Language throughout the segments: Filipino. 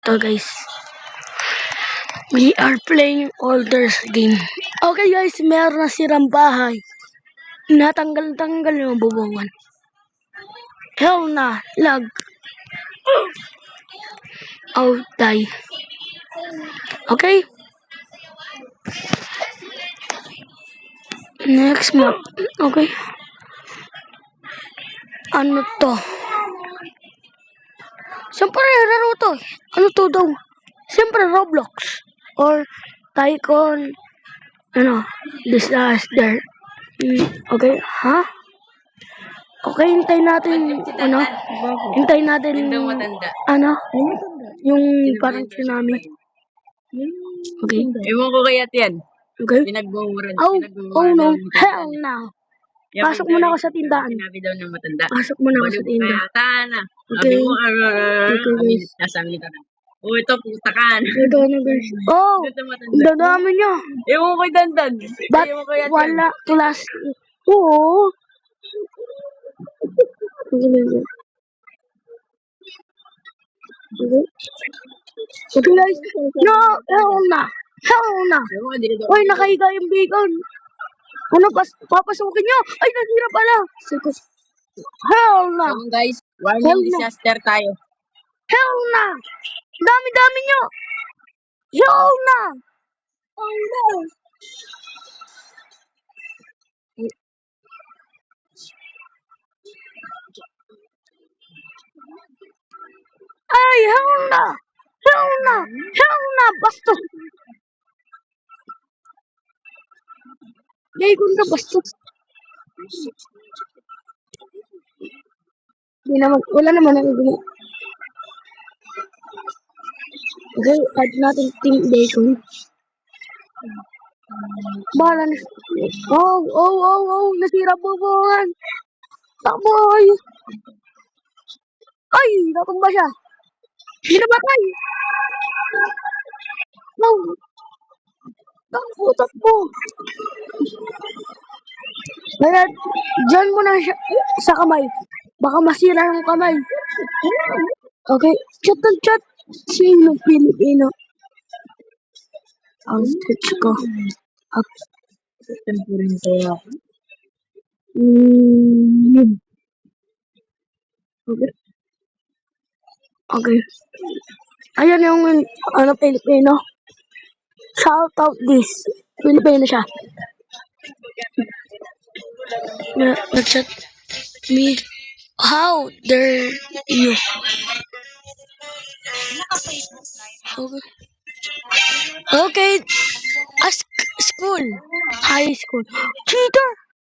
to guys. We are playing Orders game. Okay guys, meron na sirang bahay. Natanggal-tanggal yung bubungan. Hell na, lag. Oh, die. Okay. Next map. Okay. Ano to? Siyempre, laro to. Ano to daw? Siyempre, Roblox. Or Tycoon. Ano? Disaster. Okay, ha? Okay, hintayin natin, ano? Hintayin natin, ano? Yung parang tsunami. Okay. Ewan ko kaya yan. Okay. Pinagbuburan. Oh no. Hell no. Pasok muna ako sa tindahan. Sinabi daw ng matanda. Pasok muna ako sa tindahan. Sana. Okay. Sabi mo, Okay, guys. nasabi ka na. Oh, ito, putakan. Ito na guys. Oh! Ito matanda. Ang dadami niya. Ewan ko dandan. Ba't Ewan ko yan. wala class? Oo. Okay guys. No! Hell na. Hell na. Uy, nakahiga yung bacon. Ano, papasukin nyo? Ay, nasira pala. Hell na. So guys, warning disaster tayo. Hell na. Dami-dami nyo. Hell na. Oh no. Ay, hell na. Hell na. Hell na. Bastos. Bacon ka, bastos. Hindi naman, wala naman ang gulo. Okay, add natin team bacon. Bahala na. Oh, nasira bubungan. Takbo, ay. Ay, natumba siya. Hindi na batay. No. Takbo. Kaya, dyan mo na siya sa kamay. Baka masira ng kamay. Okay, chat. Sino Pilipino? Ang switch ko. Up. Tempurin kaya ako. Okay. Ayan yung ano, Pilipino. Shout out this. Pilipino siya. Nag-chat me. How dare you? Okay. School. High school. Cheater.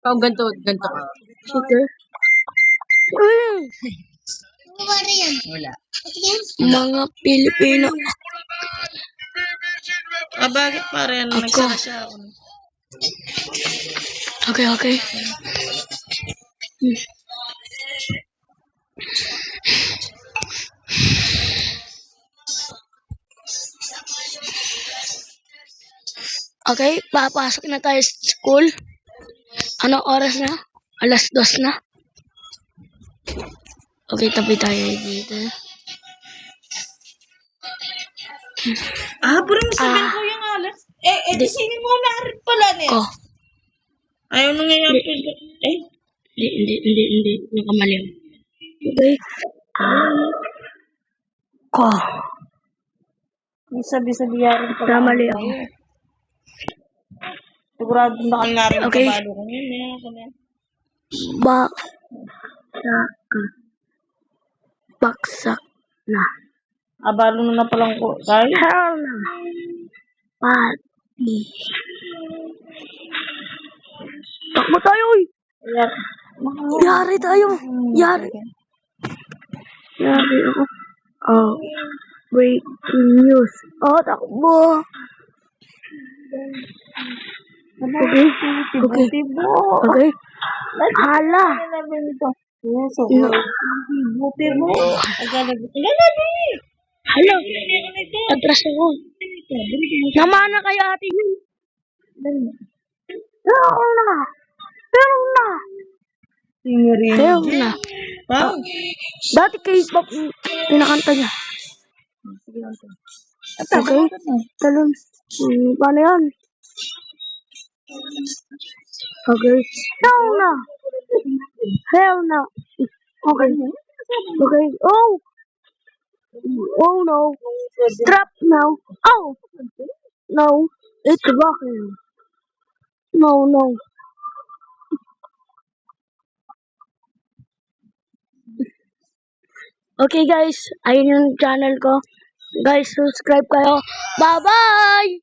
Oh, ganito ka. Cheater. Wala. Mga Pilipino. Bakit pare? Ako. Okay. Okay, papasok na tayo sa school. Anong oras na? 2:00 na. Okay, tabi tayo dito. Parang sabihin ko yung alas. Sinin mo na rin pala niya. Ko. Ayaw na ngayon. Hindi. Nakamali. Okay. Ko. Sabi yarin pala. Namali ako. Sigurado na ka nga rin Okay. kabalo ko ngayon. Baksak na. Abalo na palang ko. Dahil? Hell na. Pati. Takbo tayo, uy. Yari tayo. Yari ako. Oh. Breaking news. Oh, takbo. Okay. Hala. Buti mo. Hello. Atras ako. Namana kaya ate yun. Hell na. Hell na. Wow. Dati K-pop pinakanta niya. Okay. Talon. Paano yan? Okay. Hell no. Hell no. Okay. Okay. Oh. Oh no. Trap now. Oh. No. It's rocking. No, no. Okay guys, ayun yung channel ko. Guys, subscribe kayo. Bye-bye!